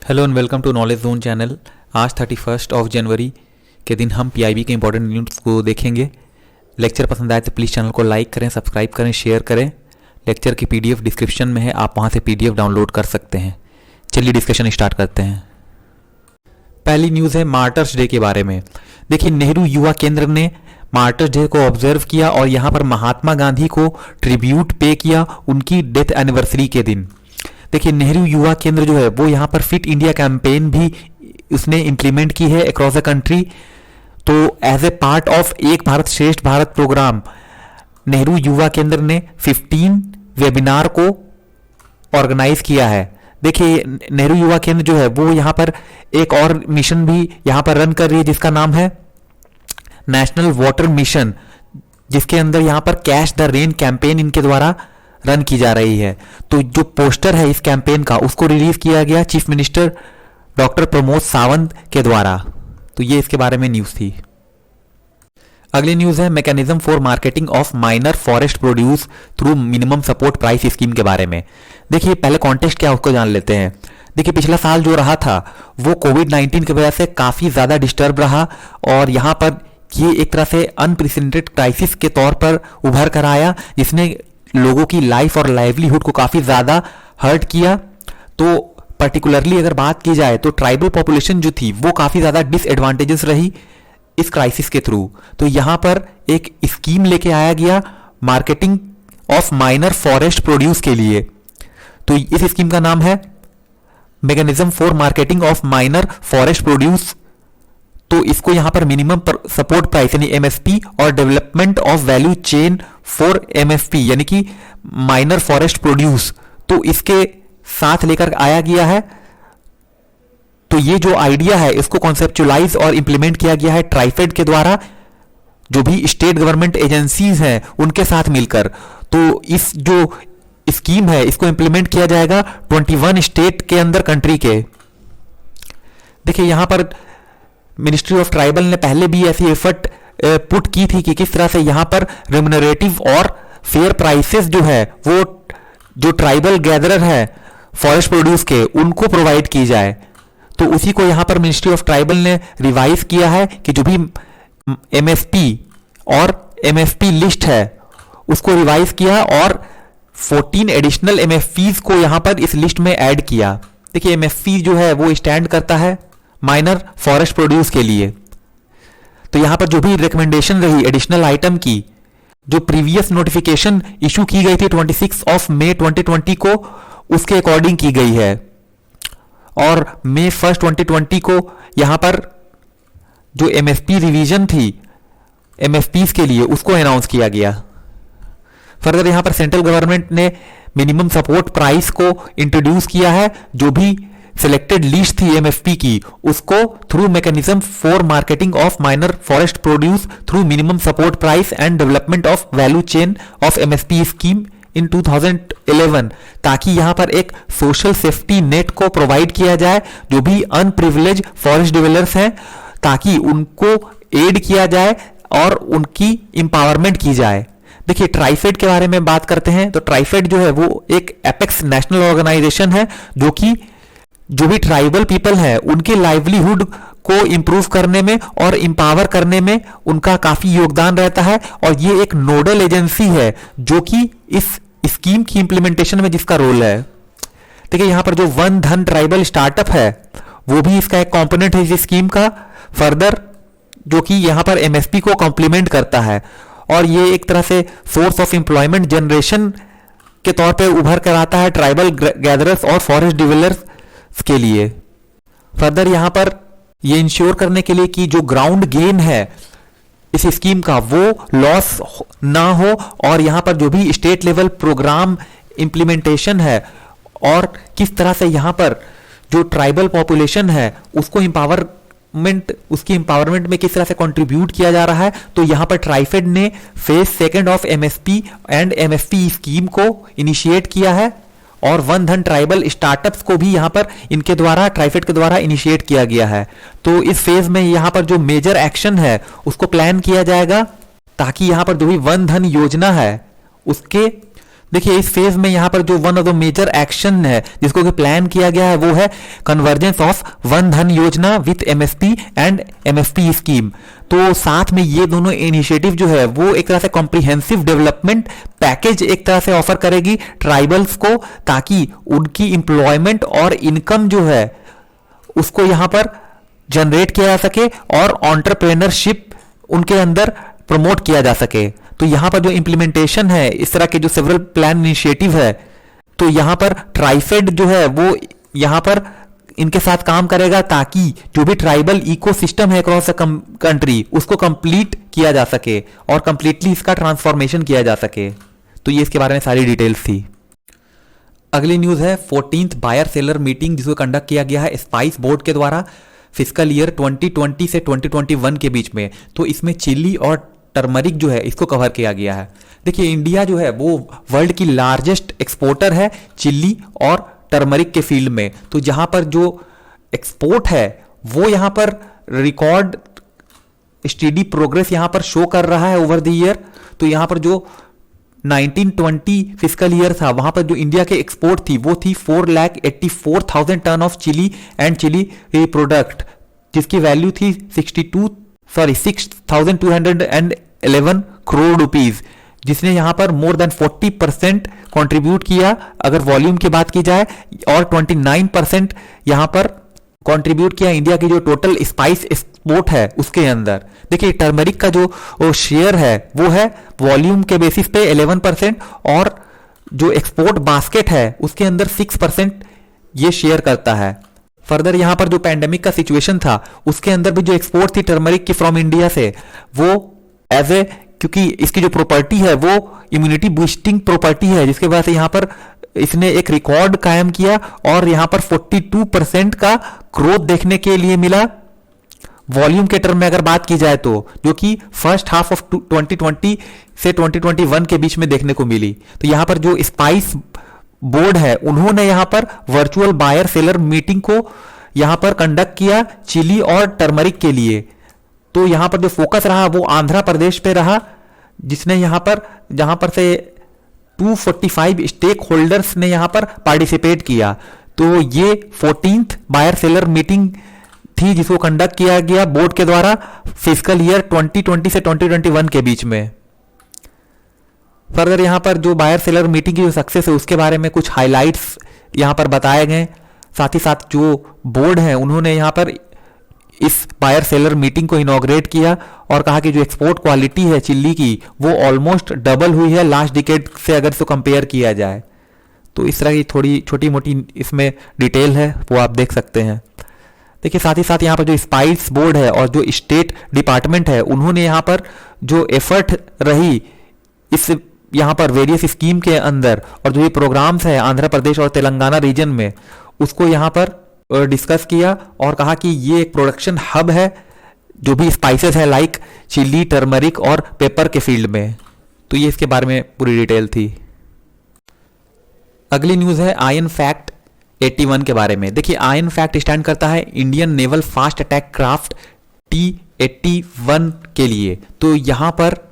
Hello and welcome to knowledge zone channel. आज 31 of January के दिन हम पीआईबी के इंपॉर्टेंट न्यूज़ को देखेंगे। लेक्चर पसंद आए तो प्लीज़ चैनल को लाइक करें, सब्सक्राइब करें, शेयर करें। लेक्चर की पीडीएफ डिस्क्रिप्शन में है, आप वहां से पीडीएफ डाउनलोड कर सकते हैं। चलिए डिस्कशन स्टार्ट करते हैं। पहली न्यूज़ है मार्टर्स डे के बारे में। देखिए, नेहरू युवा केंद्र ने मार्टर्स डे को ऑब्जर्व किया और यहाँ पर महात्मा गांधी को ट्रिब्यूट पे किया उनकी डेथ एनिवर्सरी के दिन। देखिए, नेहरू युवा केंद्र जो है वो यहाँ पर फिट इंडिया कैंपेन भी उसने इंप्लीमेंट की है अक्रॉस द कंट्री। तो एज ए पार्ट ऑफ एक भारत श्रेष्ठ भारत प्रोग्राम नेहरू युवा केंद्र ने 15 वेबिनार को ऑर्गेनाइज किया है। देखिए, नेहरू युवा केंद्र जो है वो यहाँ पर एक और मिशन भी यहाँ पर रन कर रही है जिसका नाम है नेशनल वाटर मिशन, जिसके अंदर यहाँ पर कैच द रेन कैंपेन इनके द्वारा रन की जा रही है। तो जो पोस्टर है इस कैंपेन का उसको रिलीज किया गया chief minister doctor Pramod Sawant के द्वारा। तो ये इसके बारे में न्यूज़ थी। अगली न्यूज़ है mechanism for marketing of minor forest produce through minimum support price scheme के बारे में। देखिए, पहले कॉन्टेक्स्ट क्या उसको जान लेते हैं। देखिए, पिछला साल जो रहा था वो कोविड-19 की वजह से काफ़ी ज़्यादा डिस्टर्ब रहा और यहाँ पर ये एक तरह से अनप्रेसिडेंटेड क्राइसिस के तौर पर उभर कर आया, जिसने लोगों की लाइफ और लाइवलीहुड को काफ़ी ज़्यादा हर्ट किया। तो पर्टिकुलरली अगर बात की जाए तो ट्राइबल पॉपुलेशन जो थी वो काफ़ी ज़्यादा डिसएडवांटेजेस रही इस क्राइसिस के थ्रू। तो यहाँ पर एक स्कीम लेके आया गया marketing of minor forest produce के लिए। तो इस स्कीम का नाम है mechanism for marketing of minor forest produce. तो इसको यहां पर मिनिमम सपोर्ट प्राइस यानी एमएसपी और development of value chain for MFP यानी कि माइनर फॉरेस्ट प्रोड्यूस, तो इसके साथ लेकर आया गया है। तो ये जो आइडिया है इसको कॉन्सेप्चुलाइज और इंप्लीमेंट किया गया है ट्राइफेड के द्वारा, जो भी स्टेट गवर्नमेंट एजेंसीज हैं उनके साथ मिलकर। तो इस जो स्कीम है इसको इंप्लीमेंट किया जाएगा 21 स्टेट के अंदर कंट्री के। देखिए, यहां पर मिनिस्ट्री ऑफ ट्राइबल ने पहले भी ऐसी एफर्ट पुट की थी कि किस तरह से यहां पर रेम्युनरेटिव और फेयर प्राइसेस जो है वो जो ट्राइबल गैदरर है फॉरेस्ट प्रोड्यूस के उनको प्रोवाइड की जाए। तो उसी को यहां पर मिनिस्ट्री ऑफ ट्राइबल ने रिवाइज किया है कि जो भी एमएसपी और एमएफपी लिस्ट है उसको रिवाइज किया और 14 एडिशनल एमएफपीज को यहां पर इस लिस्ट में ऐड किया। देखिए, एमएफपी जो है वो स्टैंड करता है माइनर फॉरेस्ट प्रोड्यूस के लिए। तो यहां पर जो भी रिकमेंडेशन रही एडिशनल आइटम की, जो प्रीवियस नोटिफिकेशन इशू की गई थी 26 ऑफ मई 2020 को, उसके अकॉर्डिंग की गई है। और मई 1 2020 को यहां पर जो एमएफपी रिवीजन थी एमएफपीज के लिए उसको अनाउंस किया गया। फर्दर यहां पर सेंट्रल गवर्नमेंट ने मिनिमम सपोर्ट प्राइस को इंट्रोड्यूस किया है। जो भी सिलेक्टेड लिस्ट थी एमएफपी की उसको through mechanism for marketing of minor forest produce through minimum support price and development of value chain of MSP scheme in 2011, ताकि यहां पर एक सोशल सेफ्टी नेट को प्रोवाइड किया जाए जो भी अनप्रिविलेज फॉरेस्ट डिवेलपर्स हैं, ताकि उनको एड किया जाए और उनकी इंपावरमेंट की जाए। देखिए, ट्राइफेड के बारे में बात करते हैं तो ट्राइफेड जो है वो एक एपेक्स नेशनल ऑर्गेनाइजेशन है जो कि जो भी ट्राइबल पीपल है उनके लाइवलीहुड को इंप्रूव करने में और इंपावर करने में उनका काफी योगदान रहता है। और ये एक नोडल एजेंसी है जो कि इस स्कीम की इंप्लीमेंटेशन में जिसका रोल है। देखिए, यहां पर जो वन धन ट्राइबल स्टार्टअप है वो भी इसका एक कंपोनेंट है इस स्कीम का, फर्दर जो कि यहां पर एमएसपी को कॉम्प्लीमेंट करता है। और ये एक तरह से सोर्स ऑफ एम्प्लॉयमेंट जनरेशन के तौर पे उभर कर आता है ट्राइबल गैदरर्स और फॉरेस्ट डिवेलपर्स के लिए। फर्दर यहां पर ये इंश्योर करने के लिए कि जो ग्राउंड गेन है इस स्कीम का वो लॉस ना हो, और यहां पर जो भी स्टेट लेवल प्रोग्राम इंप्लीमेंटेशन है और किस तरह से यहां पर जो ट्राइबल पॉपुलेशन है उसको उसकी इंपावरमेंट में किस तरह से कंट्रीब्यूट किया जा रहा है। तो यहां पर ट्राइफेड ने phase 2 of MSP and MFP scheme को इनिशिएट किया है और वन धन ट्राइबल स्टार्टअप्स को भी यहां पर इनके द्वारा ट्राइफेड के द्वारा इनिशिएट किया गया है। तो इस फेज में यहां पर जो मेजर एक्शन है उसको प्लान किया जाएगा ताकि यहां पर जो भी वन धन योजना है उसके देखिए इस फेज में यहाँ पर जो one of the major action है जिसको कि प्लान किया गया है वो है कन्वर्जेंस ऑफ वन धन योजना with MSP and MSP scheme. तो साथ में ये दोनों इनिशिएटिव जो है वो एक तरह से कॉम्प्रिहेंसिव डेवलपमेंट पैकेज एक तरह से ऑफर करेगी ट्राइबल्स को, ताकि उनकी एम्प्लॉयमेंट और इनकम जो है उसको यहाँ पर जनरेट किया जा सके और एंटरप्रेन्योरशिप उनके अंदर प्रमोट किया जा सके। तो यहां पर जो इंप्लीमेंटेशन है इस तरह के जो सेवरल प्लान इनिशिएटिव है, तो यहां पर ट्राइफेड जो है वो यहां पर इनके साथ काम करेगा ताकि जो भी ट्राइबल इकोसिस्टम है अक्रॉस द कंट्री उसको कंप्लीट किया जा सके और कंप्लीटली इसका ट्रांसफॉर्मेशन किया जा सके। तो ये इसके बारे में सारी डिटेल्स थी। अगली न्यूज है 14th बायर सेलर मीटिंग जिसको कंडक्ट किया गया है स्पाइस बोर्ड के द्वारा फिस्कल ईयर 2020 से 2021 के बीच में। तो इसमें चिली और टर्मरिक जो है इसको कवर किया गया है। देखिए इंडिया जो है वो वर्ल्ड की लार्जेस्ट एक्सपोर्टर है चिल्ली और टर्मरिक के फील्ड में। तो जहां पर जो एक्सपोर्ट है वो यहां पर रिकॉर्ड स्टेडी प्रोग्रेस यहां पर शो कर रहा है ओवर द ईयर। तो यहां पर जो 1920 फिस्कल ईयर था वहां पर जो इंडिया के एक्सपोर्ट थी वो थी 4,84,000 ton of chilli and chilli product, जिसकी वैल्यू थी 6,211 करोड़ रुपीज, जिसने यहां पर मोर देन 40% कंट्रीब्यूट किया अगर वॉल्यूम की बात की जाए, और 29% यहां पर कंट्रीब्यूट किया इंडिया की जो टोटल स्पाइस एक्सपोर्ट है उसके अंदर। देखिए टर्मरिक का जो शेयर है वो है वॉल्यूम के बेसिस पे 11% और जो एक्सपोर्ट बास्केट है उसके अंदर 6% ये शेयर करता है। फर्दर यहां पर जो पैंडेमिक का सिचुएशन था उसके अंदर भी जो एक्सपोर्ट थी टर्मरिक की फ्रॉम इंडिया से वो एज ए, क्योंकि इसकी जो प्रॉपर्टी है वो इम्यूनिटी बूस्टिंग प्रॉपर्टी है, जिसके वजह से यहां पर इसने एक रिकॉर्ड कायम किया और यहां पर 42% का ग्रोथ देखने के लिए मिला वॉल्यूम के टर्म में अगर बात की जाए तो, जो कि फर्स्ट हाफ ऑफ 2020 से 2021 के बीच में देखने को मिली। तो यहां पर जो स्पाइस बोर्ड है उन्होंने यहां पर वर्चुअल बायर सेलर मीटिंग को यहां पर कंडक्ट किया चिली और टर्मरिक के लिए। तो यहां पर जो फोकस रहा वो आंध्र प्रदेश पे रहा, जिसने यहां पर जहां पर से 245 स्टेक होल्डर्स ने यहां पर पार्टिसिपेट किया। तो ये 14th बायर सेलर मीटिंग थी जिसको कंडक्ट किया गया बोर्ड के द्वारा फिस्कल ईयर 2020 से 2021 के बीच में। फर्दर यहां पर जो बायर सेलर मीटिंग की जो सक्सेस है उसके बारे में कुछ हाइलाइट्स यहां पर बताए गए। साथ ही साथ जो बोर्ड है उन्होंने यहां पर इस बायर सेलर मीटिंग को इनॉग्रेट किया और कहा कि जो एक्सपोर्ट क्वालिटी है चिल्ली की वो ऑलमोस्ट डबल हुई है लास्ट डिकेड से अगर इसको कंपेयर किया जाए। तो इस तरह की थोड़ी छोटी मोटी इसमें डिटेल है वो आप देख सकते हैं। देखिए साथ ही साथ यहाँ पर जो स्पाइस बोर्ड है और जो स्टेट डिपार्टमेंट है उन्होंने यहाँ पर जो एफर्ट रही इस यहाँ पर वेरियस स्कीम के अंदर और जो ये प्रोग्राम्स है आंध्र प्रदेश और तेलंगाना रीजन में उसको यहाँ पर डिस्कस किया और कहा कि ये एक प्रोडक्शन हब है जो भी स्पाइसेस है लाइक चिली टर्मरिक और पेपर के फील्ड में। तो ये इसके बारे में पूरी डिटेल थी। अगली न्यूज़ है आयन फैक्ट 81 के बारे में। देखिए आयन फैक्ट स्टैंड करता है Indian naval fast attack craft T81 के लिए। तो यहाँ पर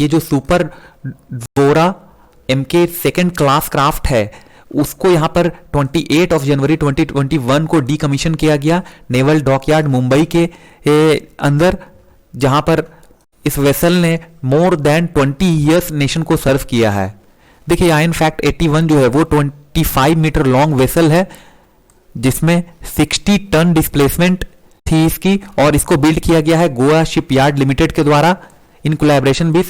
ये जो सुपर डोरा MK सेकेंड क्लास क्राफ्ट है उसको यहाँ पर 28 जनवरी 2021 को डीकमीशन किया गया नेवल डॉकयार्ड मुंबई के अंदर, जहाँ पर इस वेसल ने मोर देन 20 ईयर्स नेशन को सर्व किया है। देखिए आयन फैक्ट 81 जो है वो 25 मीटर लॉन्ग वेसल है जिसमें 60 टन डिस्प्लेसमेंट थी इसकी, और इसको बिल्ड किया गया है गोवा शिपयार्ड लिमिटेड के द्वारा in collaboration with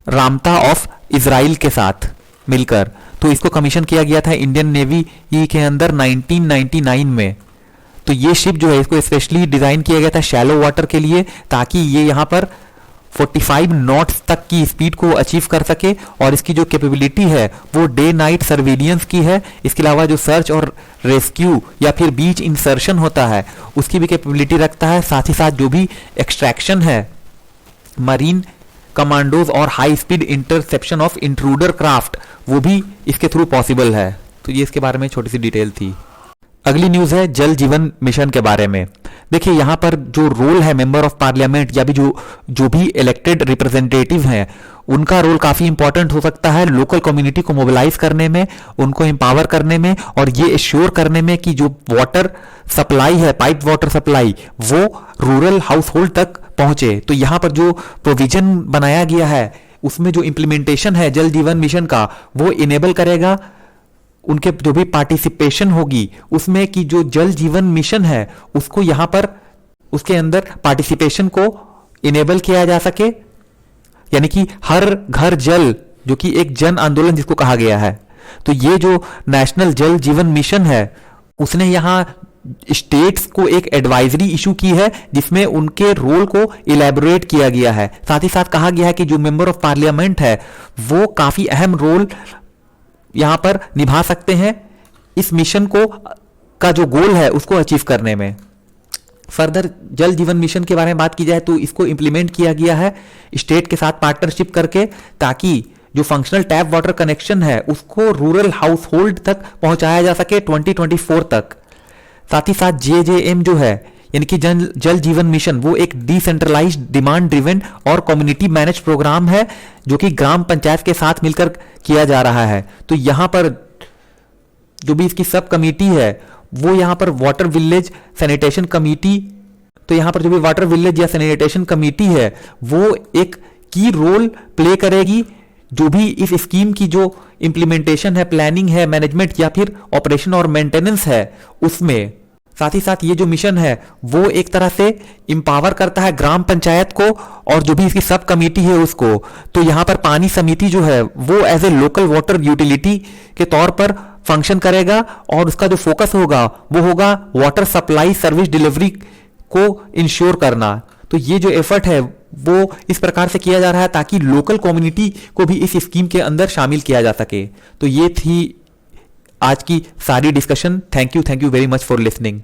Ramta of Israel के साथ मिलकर। तो इसको कमीशन किया गया था इंडियन नेवी के अंदर 1999 में। तो ये शिप जो है इसको स्पेशली डिजाइन किया गया था शैलो वाटर के लिए ताकि ये यहाँ पर 45 नॉट्स तक की स्पीड को अचीव कर सके, और इसकी जो कैपेबिलिटी है वो डे नाइट सर्विलियंस की है। इसके अलावा जो सर्च और रेस्क्यू या फिर बीच इंसर्शन होता है उसकी भी कैपेबिलिटी रखता है। साथ ही साथ जो भी एक्सट्रैक्शन है मरीन कमांडोज और high speed interception of intruder craft वो भी इसके थ्रू पॉसिबल है। तो ये इसके बारे में छोटी सी डिटेल थी। अगली न्यूज है जल जीवन मिशन के बारे में। देखिए यहाँ पर जो रोल है मेंबर ऑफ पार्लियामेंट या भी जो भी इलेक्टेड रिप्रेजेंटेटिव हैं, उनका रोल काफी इंपॉर्टेंट हो सकता है लोकल कम्युनिटी को मोबिलाइज करने में, उनको एम्पावर करने में, और ये एश्योर करने में कि जो वाटर सप्लाई है, पाइप वाटर सप्लाई, वो रूरल हाउस होल्ड तक पहुंचे। तो यहाँ पर जो प्रोविजन बनाया गया है उसमें जो इम्प्लीमेंटेशन है जल जीवन मिशन का, वो इनेबल करेगा उनके जो भी पार्टिसिपेशन होगी उसमें कि जो जल जीवन मिशन है उसको यहां पर उसके अंदर पार्टिसिपेशन को इनेबल किया जा सके, यानी कि हर घर जल, जो कि एक जन आंदोलन जिसको कहा गया है। तो ये जो नेशनल जल जीवन मिशन है उसने यहां स्टेट्स को एक एडवाइजरी इशू की है जिसमें उनके रोल को इलेबोरेट किया गया है। साथ ही साथ कहा गया है कि जो मेंबर ऑफ पार्लियामेंट है वो काफी अहम रोल यहां पर निभा सकते हैं इस मिशन को का जो गोल है उसको अचीव करने में। फर्दर जल जीवन मिशन के बारे में बात की जाए तो इसको इंप्लीमेंट किया गया है स्टेट के साथ पार्टनरशिप करके, ताकि जो फंक्शनल टैप वाटर कनेक्शन है उसको रूरल हाउस होल्ड तक पहुंचाया जा सके 2024 तक। साथ ही साथ JJM जो है यानी कि जल जीवन मिशन, वो एक डिसेंट्रलाइज्ड डिमांड ड्रिवन और कम्युनिटी मैनेज प्रोग्राम है जो कि ग्राम पंचायत के साथ मिलकर किया जा रहा है। तो यहां पर जो भी इसकी सब कमेटी है वो यहां पर वाटर विलेज सैनिटेशन कमेटी, तो यहां पर जो भी वाटर विलेज या सैनिटेशन कमेटी है वो एक की रोल प्ले करेगी जो भी इस स्कीम की जो इंप्लीमेंटेशन है, प्लानिंग है, मैनेजमेंट या फिर ऑपरेशन और मेंटेनेंस है उसमें। साथ ही साथ ये जो मिशन है वो एक तरह से इंपावर करता है ग्राम पंचायत को और जो भी इसकी सब कमेटी है उसको। तो यहाँ पर पानी समिति जो है वो as a local water utility के तौर पर फंक्शन करेगा और उसका जो फोकस होगा वो होगा वाटर सप्लाई सर्विस डिलीवरी को इंश्योर करना। तो ये जो एफर्ट है वो इस प्रकार से किया जा रहा है ताकि लोकल कम्युनिटी को भी इस स्कीम के अंदर शामिल किया जा सके। तो ये थी आज की सारी discussion. Thank you very much for listening.